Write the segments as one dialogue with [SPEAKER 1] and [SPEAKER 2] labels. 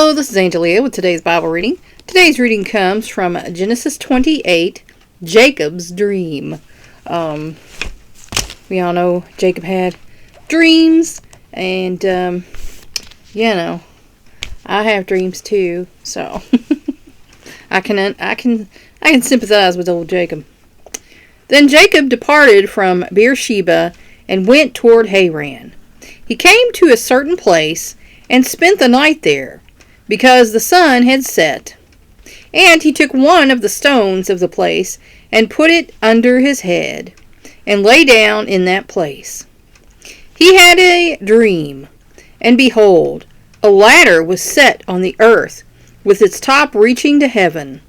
[SPEAKER 1] Hello, this is Angelia with today's Bible reading. Today's reading comes from Genesis 28, Jacob's dream. We all know Jacob had dreams, and I have dreams too, so I can sympathize with old Jacob. Then Jacob departed from Beersheba and went toward Haran. He came to a certain place and spent the night there, because the sun had set. And he took one of the stones of the place and put it under his head, and lay down in that place. He had a dream, and behold, a ladder was set on the earth, with its top reaching to heaven.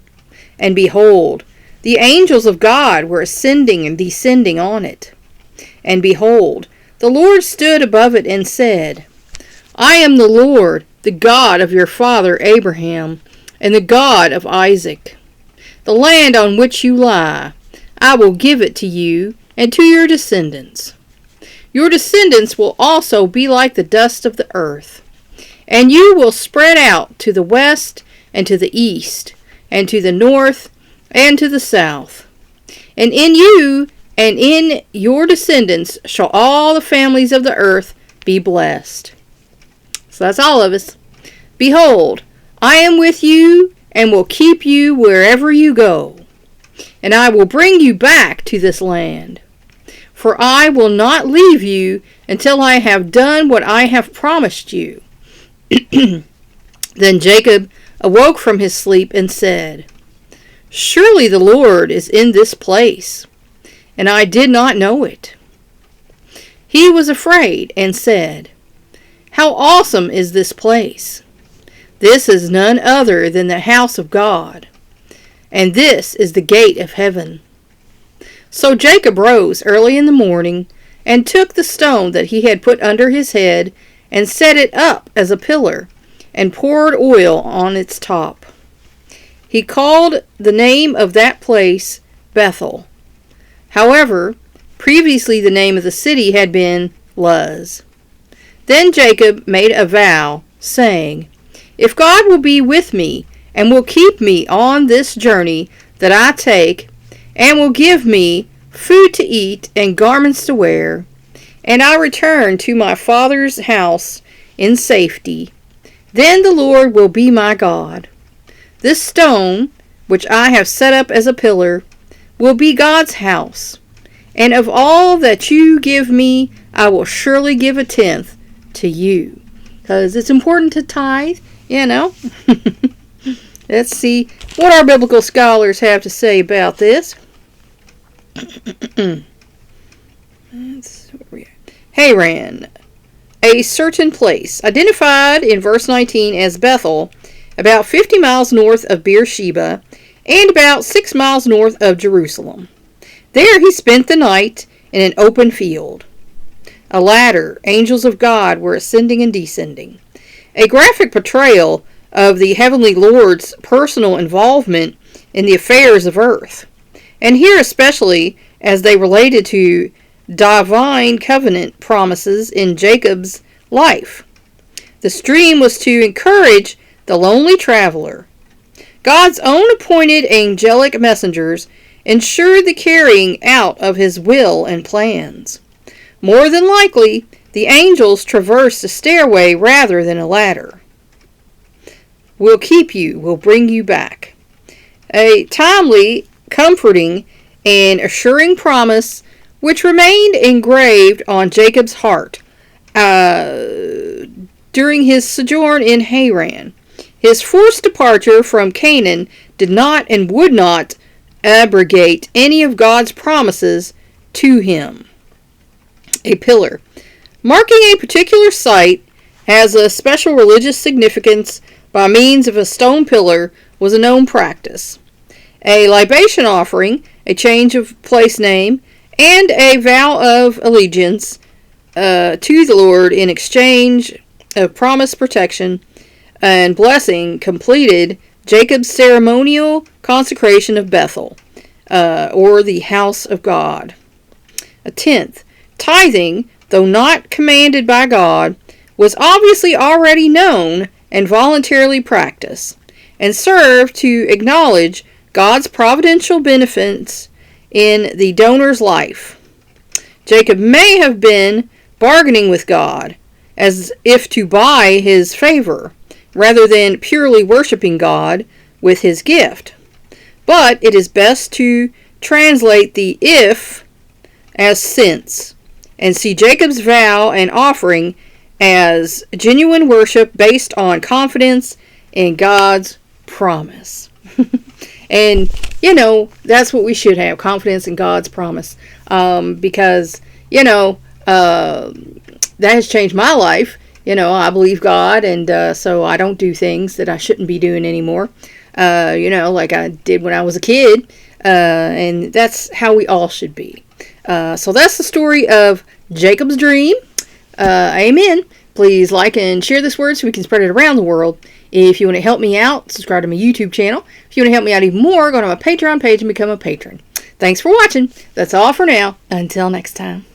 [SPEAKER 1] And behold, the angels of God were ascending and descending on it. And behold, the Lord stood above it and said, I am the Lord, the God of your father Abraham, and the God of Isaac. The land on which you lie, I will give it to you and to your descendants. Your descendants will also be like the dust of the earth, and you will spread out to the west and to the east, and to the north and to the south. And in you and in your descendants shall all the families of the earth be blessed. So that's all of us. Behold, I am with you and will keep you wherever you go. And I will bring you back to this land. For I will not leave you until I have done what I have promised you. Then Jacob awoke from his sleep and said, Surely the Lord is in this place, and I did not know it. He was afraid and said, How awesome is this place! This is none other than the house of God, and this is the gate of heaven. So Jacob rose early in the morning, and took the stone that he had put under his head, and set it up as a pillar, and poured oil on its top. He called the name of that place Bethel. However, previously the name of the city had been Luz. Then Jacob made a vow, saying, If God will be with me, and will keep me on this journey that I take, and will give me food to eat and garments to wear, and I return to my father's house in safety, then the Lord will be my God. This stone, which I have set up as a pillar, will be God's house, and of all that you give me, I will surely give a tenth to you. Because it's important to tithe, Let's see what our biblical scholars have to say about this. Haran, a certain place, identified in verse 19 as Bethel, about 50 miles north of Beersheba, and about 6 miles north of Jerusalem. There he spent the night in an open field. A ladder, angels of God were ascending and descending. A graphic portrayal of the heavenly Lord's personal involvement in the affairs of earth, and here especially as they related to divine covenant promises in Jacob's life. The dream was to encourage the lonely traveler. God's own appointed angelic messengers ensured the carrying out of his will and plans. More than likely, the angels traversed a stairway rather than a ladder. Will keep you, will bring you back. A timely, comforting, and assuring promise which remained engraved on Jacob's heart during his sojourn in Haran. His forced departure from Canaan did not and would not abrogate any of God's promises to him. A pillar. Marking a particular site has a special religious significance by means of a stone pillar was a known practice. A libation offering, a change of place name, and a vow of allegiance to the Lord in exchange of promised protection and blessing completed Jacob's ceremonial consecration of Bethel, or the house of God. A tenth. Tithing, though not commanded by God, was obviously already known and voluntarily practice, and serve to acknowledge God's providential benefits in the donor's life. Jacob may have been bargaining with God, as if to buy his favor, rather than purely worshiping God with his gift. But it is best to translate the if as since, and see Jacob's vow and offering as genuine worship based on confidence in God's promise. And, that's what we should have, confidence in God's promise. Because, that has changed my life. I believe God, and so I don't do things that I shouldn't be doing anymore. Like I did when I was a kid. And that's how we all should be. So that's the story of Jacob's dream. Amen. Please like and share this word so we can spread it around the world. If you want to help me out, subscribe to my YouTube channel. If you want to help me out even more, go to my Patreon page and become a patron. Thanks for watching. That's all for now. Until next time.